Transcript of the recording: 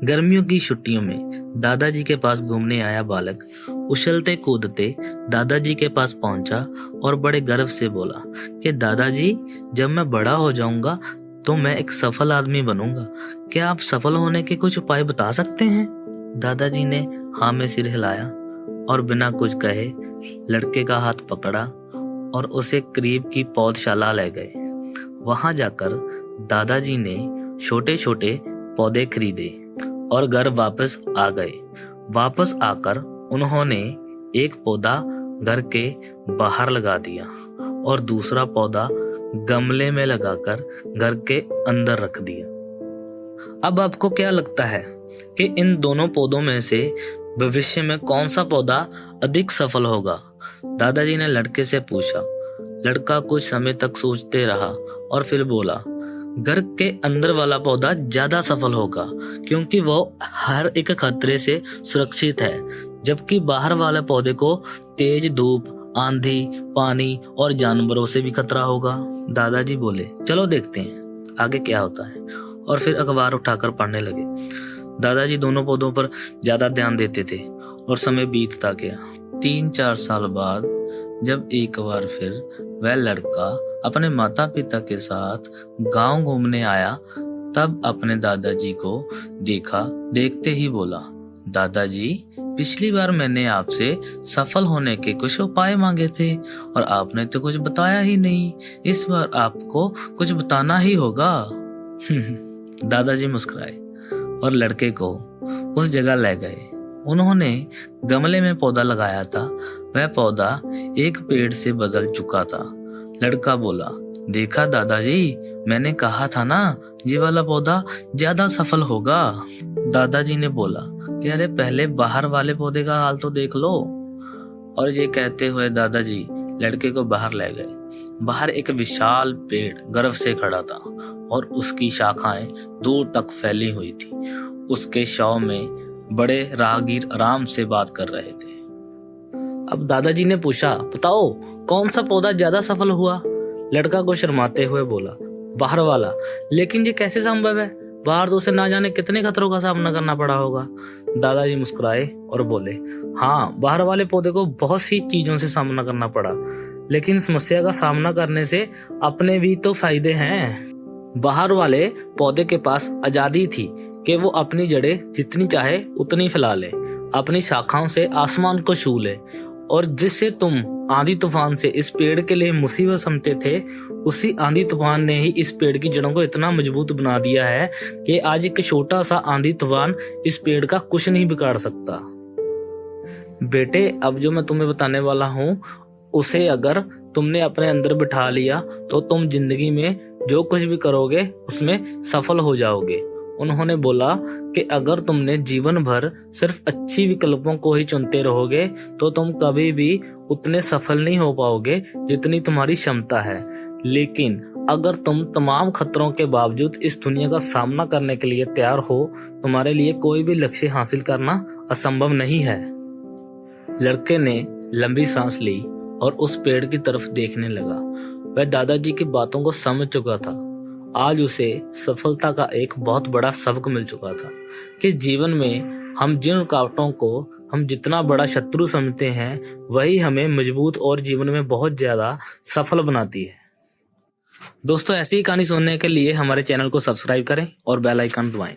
गर्मियों की छुट्टियों में दादाजी के पास घूमने आया बालक उछलते कूदते दादाजी के पास पहुंचा और बड़े गर्व से बोला कि दादाजी, जब मैं बड़ा हो जाऊंगा तो मैं एक सफल आदमी बनूंगा। क्या आप सफल होने के कुछ उपाय बता सकते हैं? दादाजी ने हाँ में सिर हिलाया और बिना कुछ कहे लड़के का हाथ पकड़ा और उसे करीब की पौधशाला ले गए। वहां जाकर दादाजी ने छोटे छोटे पौधे खरीदे और घर वापस आ गए। वापस आकर उन्होंने एक पौधा घर के बाहर लगा दिया और दूसरा पौधा गमले में लगाकर घर के अंदर रख दिया। अब आपको क्या लगता है कि इन दोनों पौधों में से भविष्य में कौन सा पौधा अधिक सफल होगा? दादाजी ने लड़के से पूछा। लड़का कुछ समय तक सोचते रहा और फिर बोला, घर के अंदर वाला पौधा ज्यादा सफल होगा क्योंकि वो हर एक खतरे से सुरक्षित है, जबकि बाहर वाले पौधे को तेज धूप, आंधी, पानी और जानवरों से भी खतरा होगा। दादाजी बोले, चलो देखते हैं आगे क्या होता है, और फिर अखबार उठाकर पढ़ने लगे। दादाजी दोनों पौधों पर ज्यादा ध्यान देते थे और समय बीतता गया। 3-4 साल बाद जब एक बार फिर वह लड़का अपने माता पिता के साथ गांव घूमने आया, तब अपने दादाजी को देखा। देखते ही बोला, दादाजी, पिछली बार मैंने आपसे सफल होने के कुछ उपाय मांगे थे और आपने तो कुछ बताया ही नहीं। इस बार आपको कुछ बताना ही होगा। दादाजी मुस्कुराए और लड़के को उस जगह ले गए। उन्होंने गमले में पौधा लगाया था, वह पौधा एक पेड़ से बदल चुका था। लड़का बोला, देखा दादाजी, मैंने कहा था ना, ये वाला पौधा ज्यादा सफल होगा। दादाजी ने बोला कि अरे पहले बाहर वाले पौधे का हाल तो देख लो। और ये कहते हुए दादाजी लड़के को बाहर ले गए। बाहर एक विशाल पेड़ गर्व से खड़ा था और उसकी शाखाएं दूर तक फैली हुई थी। उसके छांव में बड़े राहगीर आराम से बात कर रहे थे। अब दादाजी ने पूछा, बताओ कौन सा पौधा ज्यादा सफल हुआ? लड़का को शर्माते हुए बोला, बाहर वाला। लेकिन ये कैसे संभव है? बाहर तो उसे ना जाने कितने खतरों का सामना करना पड़ा होगा। दादाजी मुस्कुराए और बोले, हाँ, बाहर वाले पौधे को बहुत सी चीजों से सामना करना पड़ा, लेकिन समस्या का सामना करने से अपने भी तो फायदे हैं। बाहर वाले पौधे के पास आजादी थी कि वो अपनी जड़ें जितनी चाहे उतनी फैला ले, अपनी शाखाओं से आसमान को छू ले, और जिससे तुम आंधी तूफान से इस पेड़ के लिए मुसीबत समझते थे, उसी आंधी तूफान ने ही इस पेड़ की जड़ों को इतना मजबूत बना दिया है कि आज एक छोटा सा आंधी तूफान इस पेड़ का कुछ नहीं बिगाड़ सकता। बेटे, अब जो मैं तुम्हें बताने वाला हूँ, उसे अगर तुमने अपने अंदर बिठा लिया तो तुम जिंदगी में जो कुछ भी करोगे उसमें सफल हो जाओगे। उन्होंने बोला कि अगर तुमने जीवन भर सिर्फ अच्छी विकल्पों को ही चुनते रहोगे तो तुम कभी भी उतने सफल नहीं हो पाओगे जितनी तुम्हारी क्षमता है। लेकिन अगर तुम तमाम खतरों के बावजूद इस दुनिया का सामना करने के लिए तैयार हो, तुम्हारे लिए कोई भी लक्ष्य हासिल करना असंभव नहीं है। लड़के ने लंबी सांस ली और उस पेड़ की तरफ देखने लगा। वह दादाजी की बातों को समझ चुका था। आज उसे सफलता का एक बहुत बड़ा सबक मिल चुका था कि जीवन में हम जिन रुकावटों को हम जितना बड़ा शत्रु समझते हैं, वही हमें मजबूत और जीवन में बहुत ज्यादा सफल बनाती है। दोस्तों, ऐसी ही कहानी सुनने के लिए हमारे चैनल को सब्सक्राइब करें और बेल आइकन दबाएं।